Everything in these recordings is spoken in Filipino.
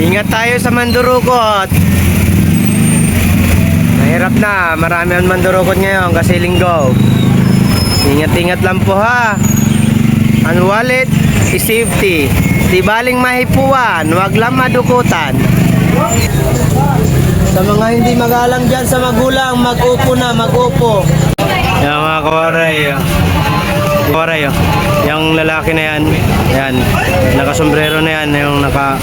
Ingat tayo sa mandurukot. Mahirap na, marami ang mandurukot ngayon kasi linggo. Ingat-ingat lang po ha. Ang wallet is safety. Di baling mahipuan, wag lang madukutan. Sa mga hindi magalang dyan sa magulang, mag-upo na, mag-upo. Yan mga kawaray. Kawaray, yung lalaki na yan, yan, nakasombrero na yan, yung naka,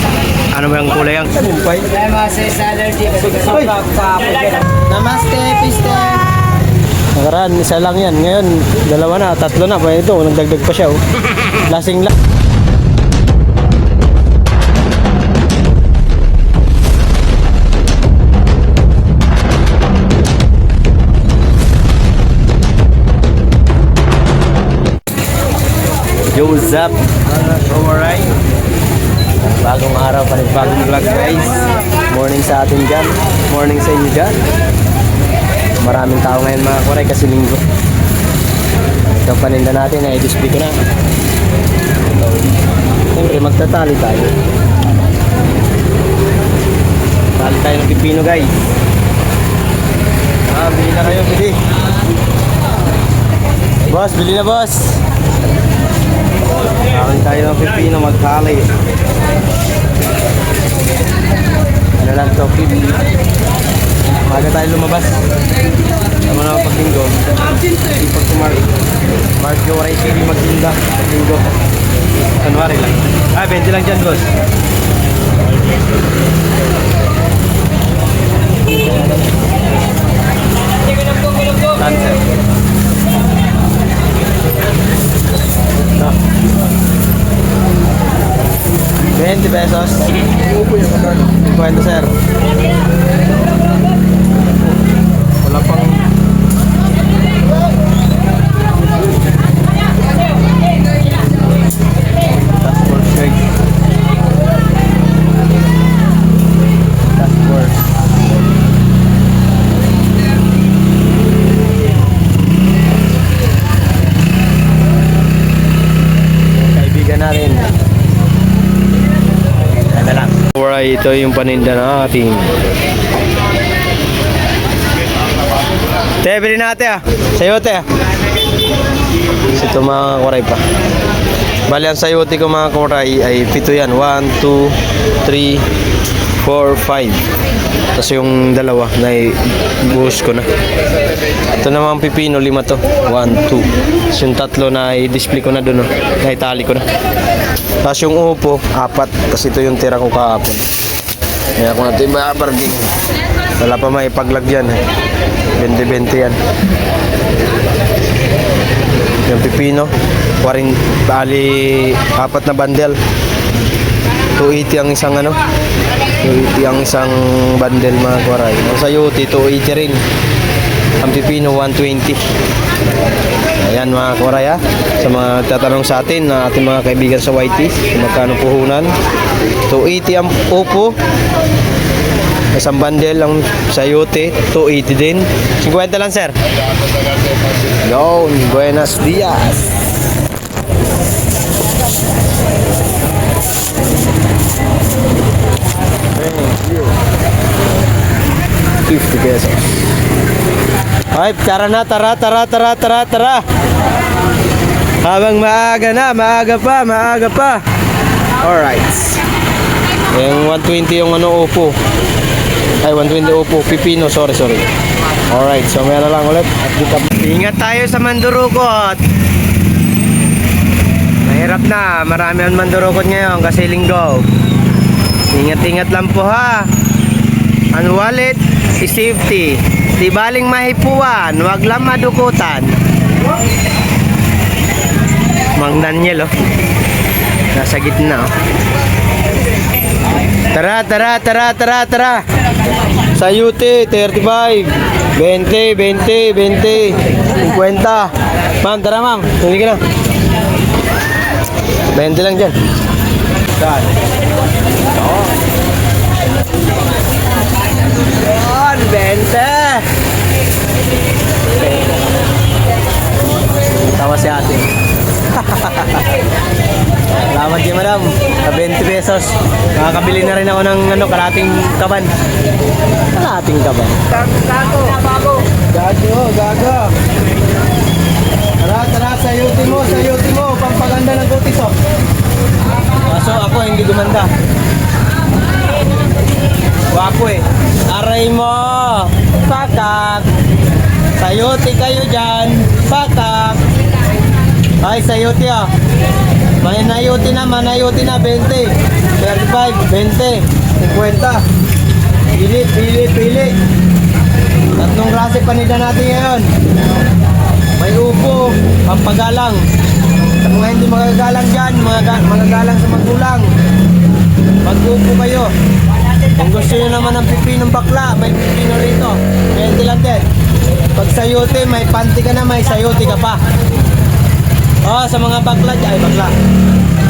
ano ba yung kulay yan? Namaste, piste. Nakaraan, isa lang yan. Ngayon, dalawa na, tatlo na. Pwede ito, nagdagdag pa siya. Lasing lang. Yo, what's up? Alright. Bagong araw pa rin, bagong vlog guys. Morning sa atin dyan. Morning sa inyo dyan. Maraming tao ngayon mga kuray kasi linggo. Ito paninda natin na i-display ko na. Siyempre magtatali tayo. Tali tayo ng pipino guys. Bili na kayo, bili. Boss, bili na boss. Kawin tayo ng pipino, magtali. Ano lang to, pili. Maga tayo lumabas. Tama na paglinggo. Pag kumari. Mark yung waray pili magtinda. Paglinggo. Kanwari lang. 20 lang dyan, boss. Sunset. No. 20 pesos. 50 sir. Wala pang dashboard check. Dashboard. Kaibigan natin. Ano lang. Alright, ito yung paninda natin. Te, bili natin sayote Ito mga kuray pa. Bali ang sayote ko mga kuray ay 7 yan. 1, 2, 3, 4, 5. Tapos yung dalawa na i-buhos ko na. Ito naman pipino, 5 to. 1, 2. Tapos yung tatlo na i-display ko na doon. Na itali ko na. Tapos yung upo, 4. Tapos ito yung tira ko kahapon. Kaya kung natin ba-barging. Wala pa may paglagyan. 20-20 yan. Yung pipino, bali 4 na bundle. 280 ang isang 280 ang isang bundle mga kuwaray. Ang sayote 280 rin. Ang pipino 120. Ayan mga kuwaray ha. Sa mga tatanong sa atin na ating mga kaibigan sa YT, magkano puhunan? 280 ang upo. Isang bundle ang sayote, 280 din. 50 lang sir. Yon, buenos dias. Thank you. 50 pesos. Ay, tara na, tara. Habang maaga na, maaga pa. Alright. Yung 120 yung upo. Ay, 120 upo. Pipino, sorry. Alright, so may lang ulit. Ingat tayo sa mandurukot. Mahirap na, marami ang mandurukot ngayon kasi linggo. Ingat-ingat lang po ha. Ang wallet is safety. Di baling mahipuan, wag lang madukutan. Mang Daniel nasa gitna Tara. Sayute 35, 20, 50. Ma'am, tara ma'am. Hindi ka na. 20 lang dyan. Saan? Yan, 20. Tawa si ate. Salamat kayo madam. 20 pesos. Makakabili na rin ako ng ano, kalating kaban. Kalating kaban. Gago. Tara, sayutin mo. Pampaganda ng kutis, oh. So ako hindi gumanda. Wapo eh. Aray mo. Pakak. Sayuti kayo dyan. Pakak. Ay, sayuti ah. Manayuti na, 20. 35, 20, 50. Pili. Tatlong klase panida natin ngayon. May upo, pampagalang. Sa mga hindi magagalang dyan, magagalang sa magulang. Mag-upo kayo. Kung gusto nyo naman ng pipinong bakla, may pipino rito. 20 lang din. Pag sayote, may panty ka na, may sayote ka pa. Oh, sa mga bakla dyan, ay bakla.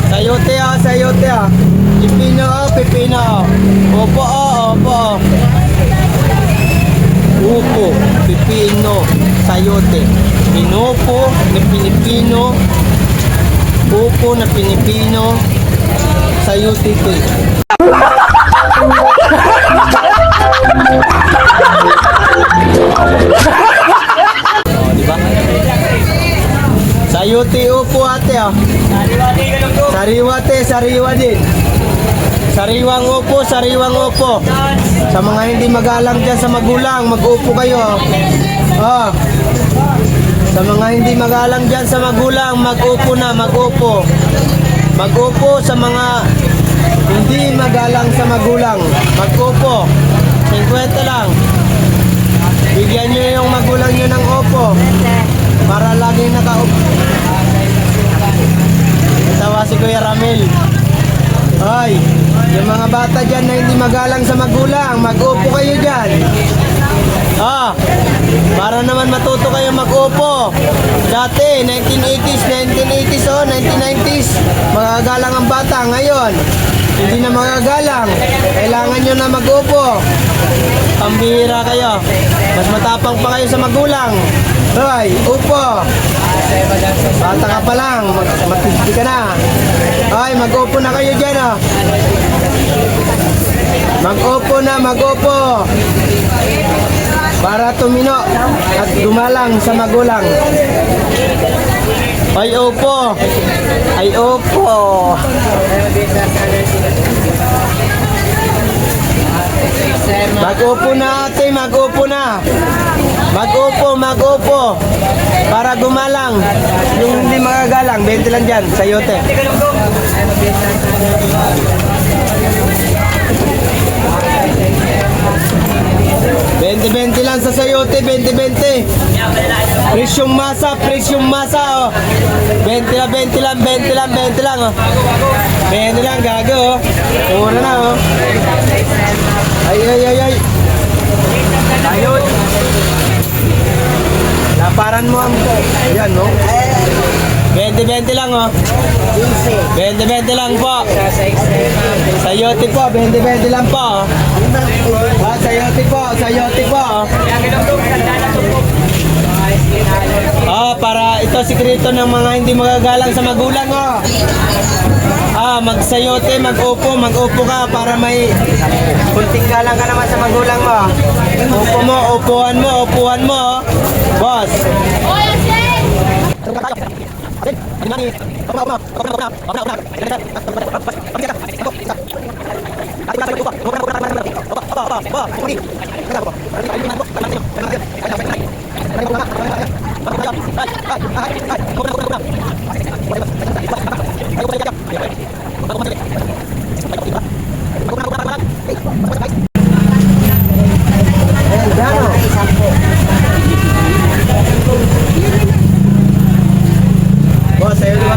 Sayote. Pipino. Opo. Upo, pipino, sayote. Pinupo na Pilipino. Upo na Pilipino. Sayote ito. Oh, di ba? Sayote upo ate ah. Sariwa din. Sariwang upo. Sa mga hindi magalang dyan sa magulang, mag-upo kayo. Oh. Sa mga hindi magalang dyan sa magulang, mag-upo na, mag-upo. Mag-upo sa mga hindi magalang sa magulang, mag-upo. 50 lang. Bigyan nyo yung magulang nyo ng upo. Para laging nakaupo. Tawa si Kuya Ramil. Ay, yung mga bata dyan na hindi magalang sa magulang, mag-upo kayo dyan. Para naman matuto kayo mag-upo. Dati, 1980s, 1990s, magagalang ang bata. Ngayon, hindi na magagalang. Kailangan nyo na mag-upo. Pambihira kayo. Mas matapang pa kayo sa magulang. Hoy, upo. Bata ka pa lang, matindi ka na. Ay, mag-upo na kayo dyan, oh. Mag-upo. Para tumino at gumalang sa magulang. Ay, upo. Mag-upo na ate, mag-upo na. Mag-upo. Para gumalang. Yung hindi magagalang, 20 lang dyan, sayote. 20 lang sa sayote, 20. Presyong masa, oh. 20 lang, oh. 20 lang, gago, oh. Mura na, oh. Ay. Ayun. Laparan mo ang yan, no? 20 lang, oh. 20 lang po. Sayote po, 20 lang po. Sayote po. Para ito sikreto ng mga hindi magagalang sa magulang, oh. Magsayote, mag-upo ka para may kunting galang ka naman sa magulang mo. Upuan mo, boss. Boss, ayo dulu.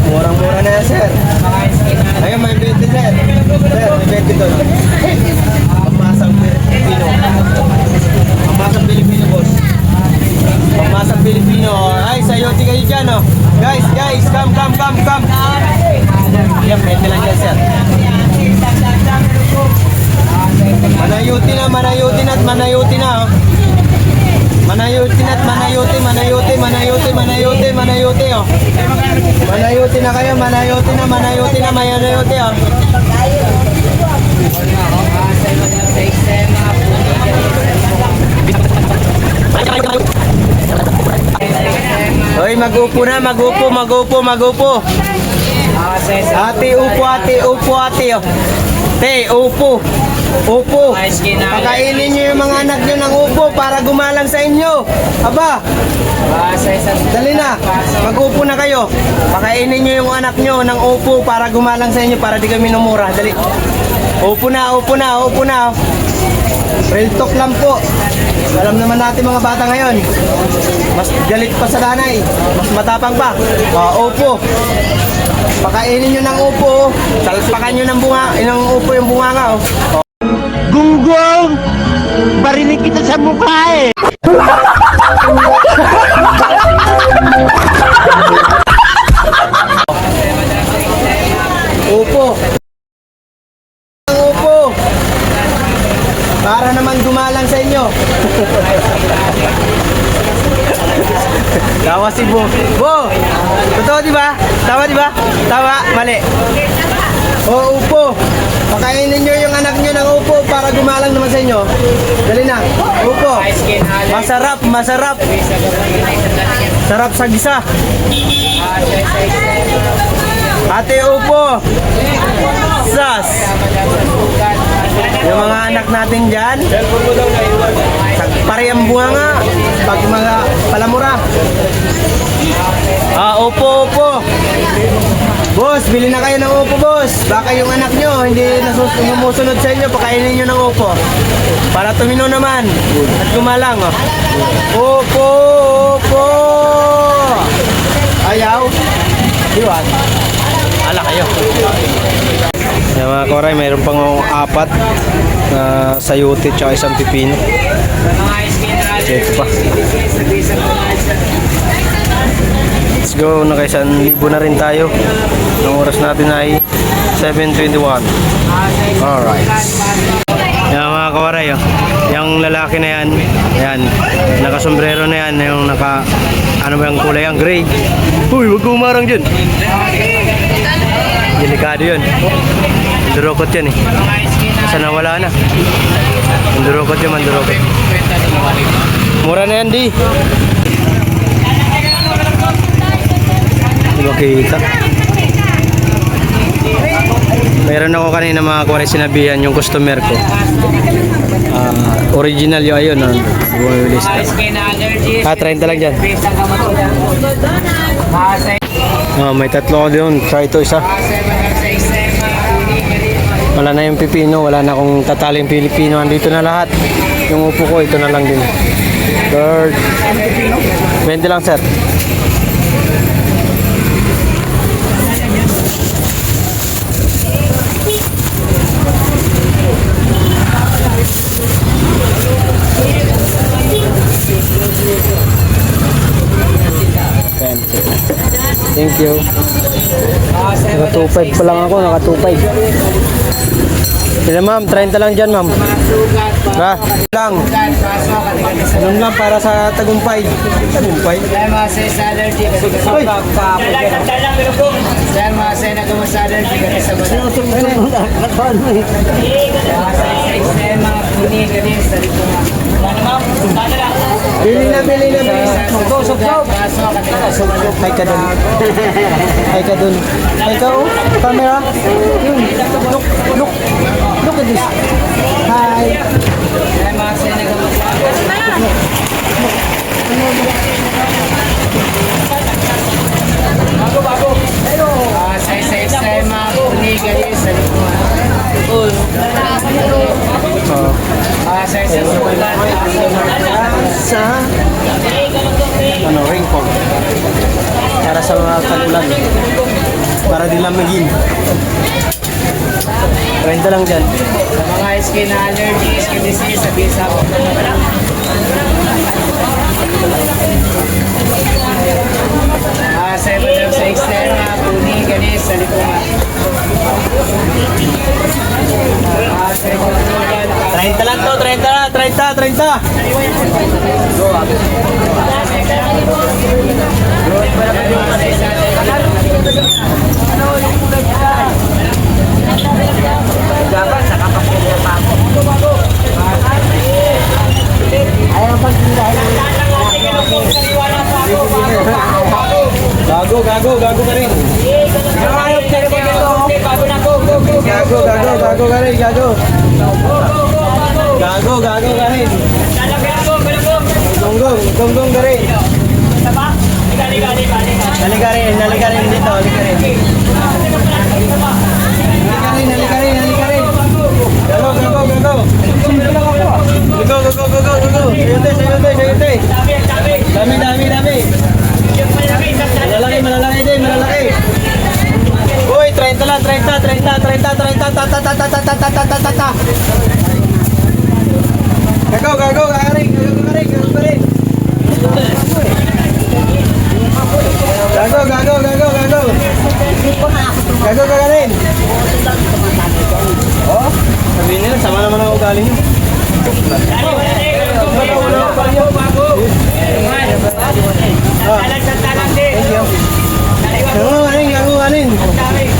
Murang-murah na yan, sir. Ayun, may 20, sir. Sir, may 20 doon. Pangmasang Pilipino. Pangmasang Pilipino, boss. Pangmasang sayote kayo dyan, oh. Guys, come. Yan, 20 lang yan, sir. Manayuti na, oh. Manayuti na, oh. Manayuti na kayo, oh. Hoy, mag-upo na, mag-upo. Ate, upo, ate, oh. Te, upo. Pakainin nyo yung mga anak nyo ng upo para gumalang sa inyo. Aba, dali na, mag-upo na kayo. Pakainin nyo yung anak nyo ng upo para gumalang sa inyo, para di kami minumura. Dali. Upo na. Real talk lang po. Alam naman natin mga bata ngayon, mas galit pa sa nanay, mas matapang pa. Upo. Pakainin nyo ng upo. Salpakan nyo ng upo yung bunganga, oh. Gunggong! Barinig kita sa mukha eh! Upo. Para naman gumalang sa inyo. Tawa si Bo. Totoo di ba? Tama, mali. Upo. Pakainin nyo yung anak nyo ng upo para gumalang naman sa inyo. Dali na. Upo. Masarap. Sarap sa gisa. Ate, upo. Sas. Yung mga anak natin dyan, pare ang bunga pag mga palamura. Upo. Boss, bili na kayo ng upo, boss. Baka yung anak nyo hindi sumusunod sa inyo, pakainin nyo ng upo para tumino naman at gumalang, oh. Upo. Ayaw. Iwan. Ala kayo. Yung mga koray, mayroon pang 4 na sayote tsaka isang pipino. Ito pa. Let's go, naka 1,000 na rin tayo. Ang oras natin ay 7:21. Alright. Yung mga koray, oh. Yung lalaki na yan, nakasombrero na yan, yung ano ba yung kulay, ang gray. Uy, wag kumarang dyan. Delikado yun. Mandurokot yan eh. Kasi nawala na. Mandurokot yun. Mura na yan, di. Hindi makikita. Meron ako kanina mga kuwari sinabihan yung customer ko. Original yung ayun. Bumabilis na. 30 lang dyan. May 3 ko doon. Sa ito isa. Wala na yung pipino. Wala na akong tataling Pilipino. Andito na lahat. Yung upo ko, ito na lang din. Third. 20 lang, sir. Thank you. Naka 2.5 pa lang ako, naka 2.5. Sila ma'am, 30 lang dyan ma'am. Ha? Lang. Ganun lang para sa tagumpay. Tagumpay. Dahil mga sa allergy kasi sa pagpapagyan. Dahil mga sa nagawa sa allergy kasi sa balat. Mga puni ganyan sa rito nga. Bili na. Hay ka dun. Hay ka, oh. Camera. Yun. Look at this. Hi. Dahil mga sa nagawa sa allergy. Bago. Sa mga puni ganyan sa rito nga. Sa ring pong para sa mga tagulan para di lamigin. 30 lang dyan. Sa mga skin allergies, skin disease, sabihin sa ako. Dapat nakapagpila pa ako. Ayaw pagpila. Gago ka rin. Gago ka rin, gago. Gago ka rin. Gonggong ka rin. Halika rin dito, halika rin. Halika rin. Gago. Go. Sayute. Dami. Malalaki din. Uy, 30 lang, 30. Gago ka rin. Gago ka rin. Oh, sabihin nila, sama naman ang ugali niyo.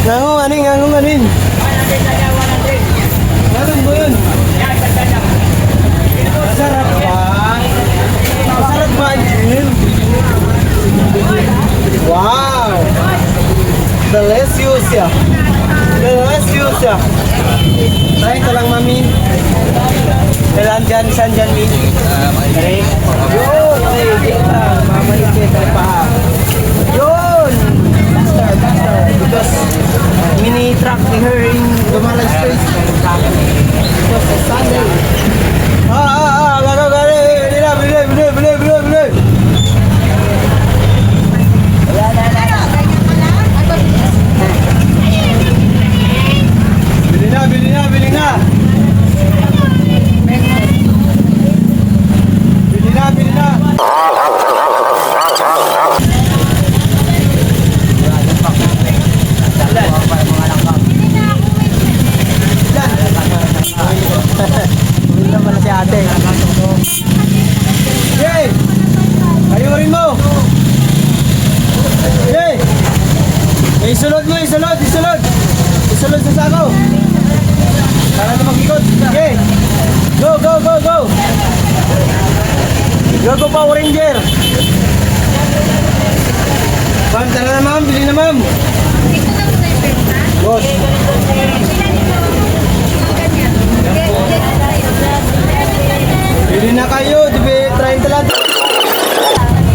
Nangunganin. Ganun mo yun. Masarap ba yun? Wow! Delicious ya. Try ka lang, mami. Saan dyan, Mi? Yun! Mamalikit ay paha. Yun! Bastard. Because mini-truck ni her in Dumalag Street. Because it's Sunday. Bili. Bili na. Hindi pala si ate. Yay! Ayurin mo! Yay! Isulod sa sako! Para na mag-ikot! Yay! Go! Go, Power Ranger! Ma'am, tara na ma'am! Bili na ma'am! Boss! Bili na kayo, try lang.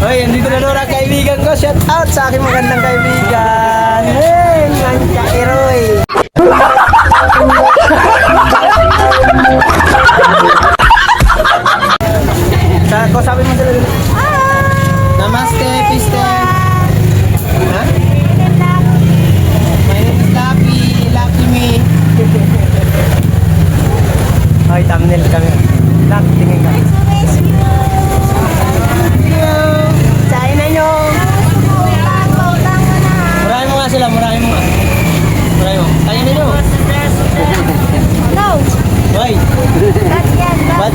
Hoy, andito na doon ang kaibigan ko. Shout out sa aking magandang kaibigan. Hey, ang kairoy. Sabi mo sila dun. Namaste, piste. Ha? My name is Lucky me. Hoy, thumbnail kami. Tingin ka. Sain na nyo. Murahin mo nga sila, murahin mo. Sain na nyo. No. Hoy. Ba't yan? Ba't?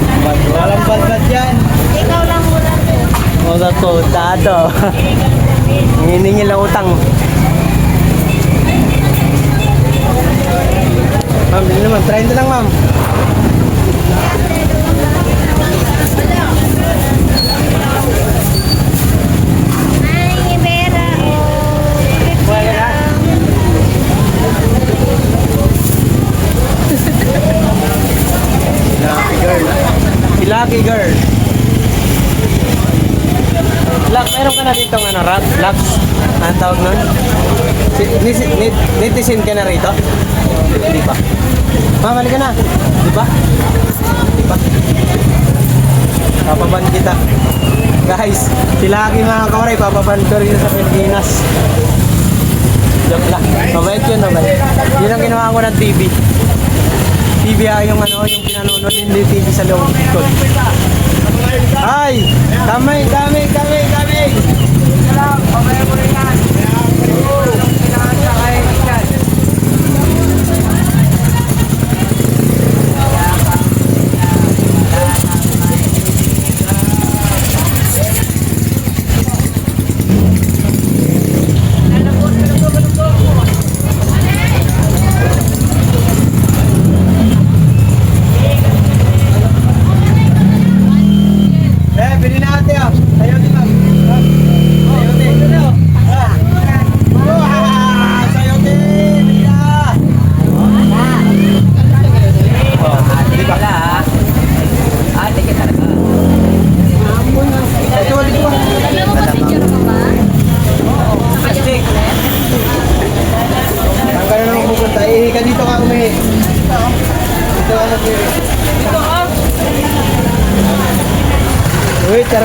Walang ba't yan. Ikaw lang muna. Mga tutado. Hiningi lang utang. Ma'am, bili naman. 30 lang, ma'am. Ay, Ibera. Wala na. Lucky girl. Luck, meron ka na dito ng Lux? Anong tawag nun? Netizen ka na rito? Hindi pa. Mamali ka na. Di ba? Papaban kita. Guys, si Lucky mga kawaray, papaban ko rin sa Pilipinas. Joke lang. Mabait yun, mabait. Yun ang ginawa ko ng TV. TV yung pinanonood hindi TV sa loob ko. Ay! Kami! Salam, pabaya mo rin yan. Kailangan sa kaibigan.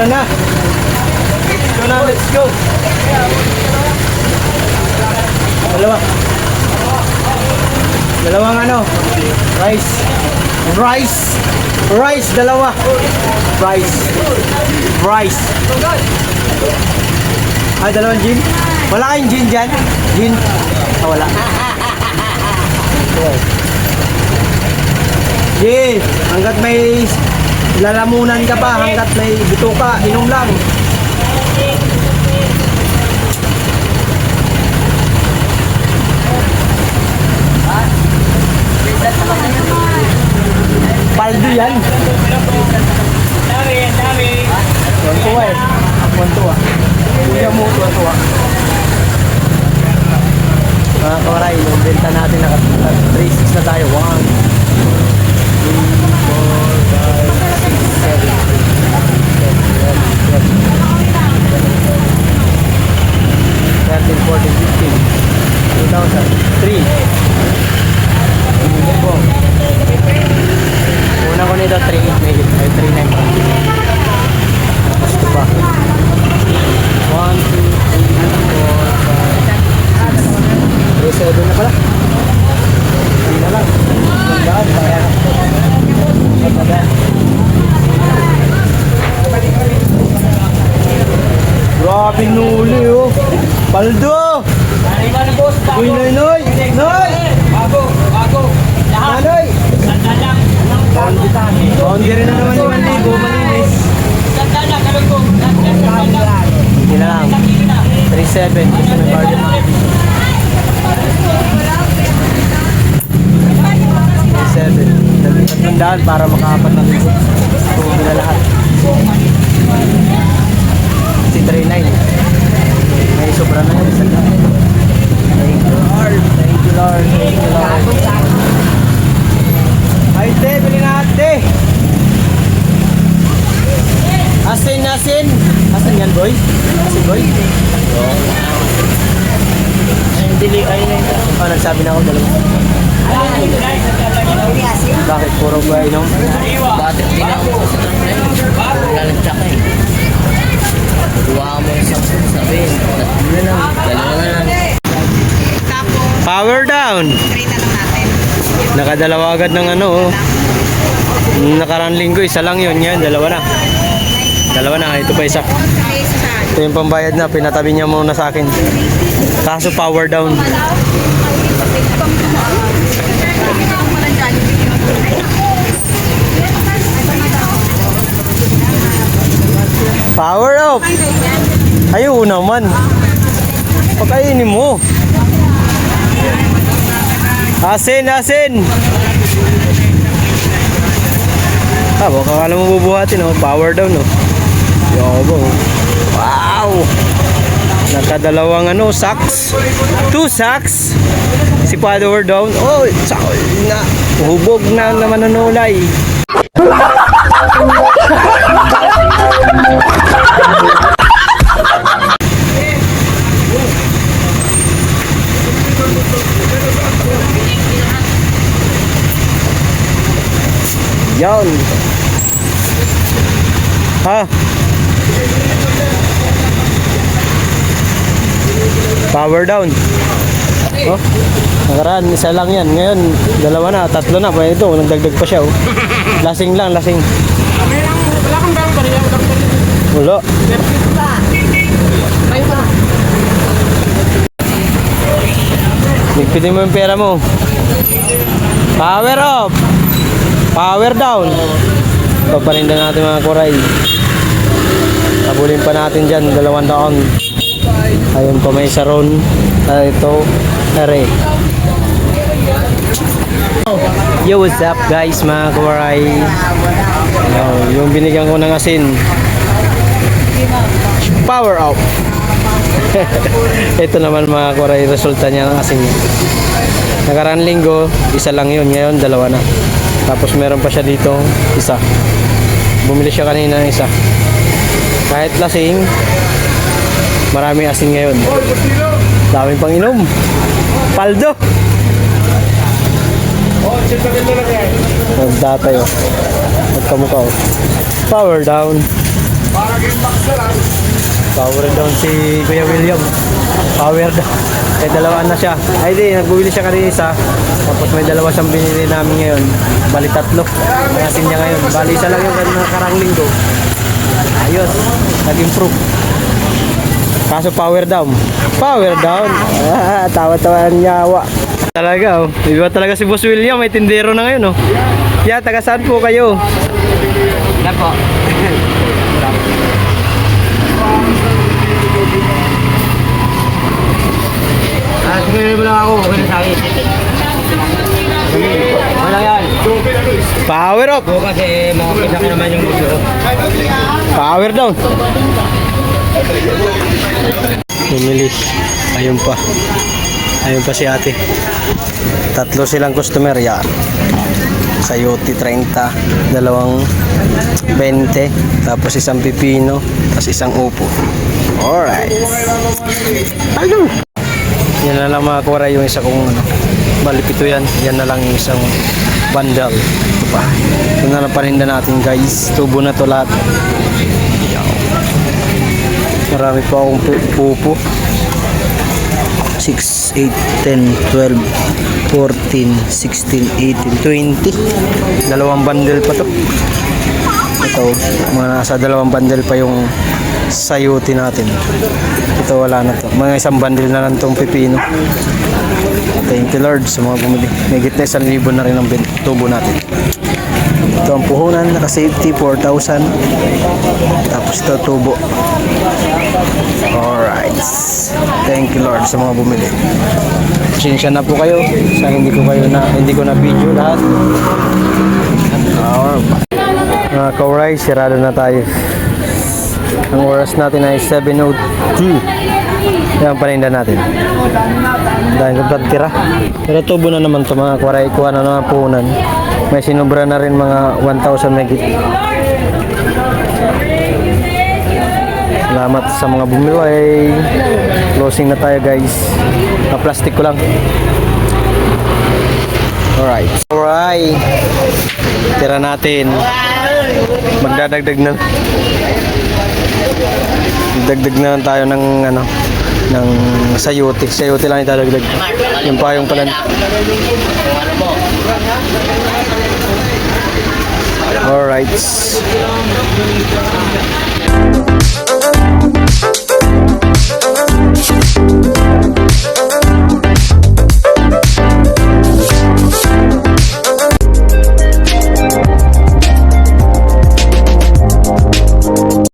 Tara na. Go na, let's go. Dalawang ano? Rice. Rice, dalawa. Rice. Ay, dalawang gin? Wala kayong gin dyan? Gin? Ah, wala. Gin, hanggat may lalamunan ka pa, hanggat may buto ka, inom lang. Paldo yan. Dami. Tuwa eh. Tuwa. Kuya mo, tuwa. Mga kawaray, yung benta natin naka 3-6 na tayo. 1, 2, 3, 4, 5, 6, 7, 8, 9, 10, 11, 12, 13, 14, 15, 2,000, 3. Una ko nito 3, may 3,900. Tapos ito pa. 1, 2, 3, 4, 5, 6, 7 na pala. Hindi na lang. Sandaan, kaya grabe nuli oh. Paldo! Uy, Noy! Bago. Lahat. Noy! Sandalang. Boundary rin na naman 5,000, malinis. Sandalang, galugong. Hindi na lang. 3,700. Gusto ng bargain. 3,700. Tandaan para makaapat na libo. Tumugin na lahat. Si 3,900. May sobra na yun. Isang lang. Thank you Lord. Ay, te, bili na ate. Asin. Asin yan, boy? Asin, boy? Dili, ayun na ito. Oh, nagsabi na ako dalawa. Bakit puro ba inom? Bakit tinawag ko sa trabaho? Lalagta ka eh. Duwa mo yung 10, sabihin. Tatlo na lang. Dalawa na lang. Power down! Nakadalawa agad ng ano oh. Nakarang linggo, isa lang yun. Ngayon, dalawa na. Ito pa isa. Ito yung pambayad na. Pinatabi niya muna sa akin. Kaso power down. Power up! Ayaw naman. Pakainin mo. Asin! Baka akala mo bubuhatin oh. Power down oh. Yobo. Wow! Nakadalawang ano, sacks. 2 sacks. Si power down. Oh, na. Hubog na naman nanulay. Yan. Ha? Power down. Oh, nakaraan, isa lang yan. Ngayon, dalawa na, tatlo na. Pa ito, nagdagdag pa siya. Oh. Lasing lang, lasing. Wala kang gawin pa rin. Wala. Nagpitin mo yung pera mo. Power up! Power down! Paparinda natin mga kuray. Tabulin pa natin dyan, 200. Ayun pa may saron. Ito, ere. Yo, what's up guys mga kuray? Yung binigyan ko ng asin. Power up! Ito naman mga kuray, resulta niya ng asin niya. Nakaraan linggo, isa lang yun. Ngayon, dalawa na. Tapos meron pa siya dito, isa. Bumili siya kanina ng isa. Kahit lasing, marami asin ngayon. Daming pang inom. Paldo! Nagdatay oh. Nagkamukha oh. Power down. Power down si Kuya William. Power down. May dalawaan na siya. Ay di, nagbubili siya kanina isa. Tapos may dalawa siyang binili namin ngayon. Bali tatlo. Nasin niya ngayon. Bali isa lang yung nakarang linggo. Ayos. Nag-improve. Kaso power down. Power down. Tawa-tawa niya. Talaga oh. Iba talaga si Boss William. May tindero na ngayon oh. Yeah, taga saan po kayo? Yan po. Sige mo lang ako. Okay na sa akin. Wala yan. Power up. Oo, kasi makakita ko naman yung gusto. Power down. Bumili. Ayun pa. Ayun pa si ate. Tatlo silang customer yan. Sayote 30, dalawang 20, tapos isang pipino, tapos isang upo. Alright. Ayun. Yan na lang mga kuwaray yung isa kong malipito yan. Yan na lang yung isang bundle. Ito pa. Ito na lang paninda natin guys. Tubo na to lahat. Yaw. Marami pa akong pupo. 6, 8, 10, 12, 14, 16, 18, 20. Dalawang bundle pa to. Ito, mga nasa dalawang bundle pa yung sayote natin. Ito wala na to. Mga isang bundle na lang tong pipino. Thank you Lord sa mga bumili. May gitna 1,000 na rin ang tubo natin. Ito ang puhunan, naka-safety 4,000. Tapos ito tubo. Alright. Thank you Lord sa mga bumili. Pasensya na po kayo sa hindi ko na video lahat. Alright. Mga kauray, sirado na tayo. Ang oras natin ay 7:02. Yan paninda natin. Dahil kung tira. Pero tubo na naman ito mga kauray. Kuha na naman puhunan. May sinubra na rin mga 1,000 megit. Salamat sa mga bumili. Closing na tayo guys. Na-plastic ko lang. Alright. Alright. Tira natin. Magdadagdag na. Dagdag na lang tayo ng ano, ng sayote. Sayote lang itadagdag. Yung payong pala. Alright.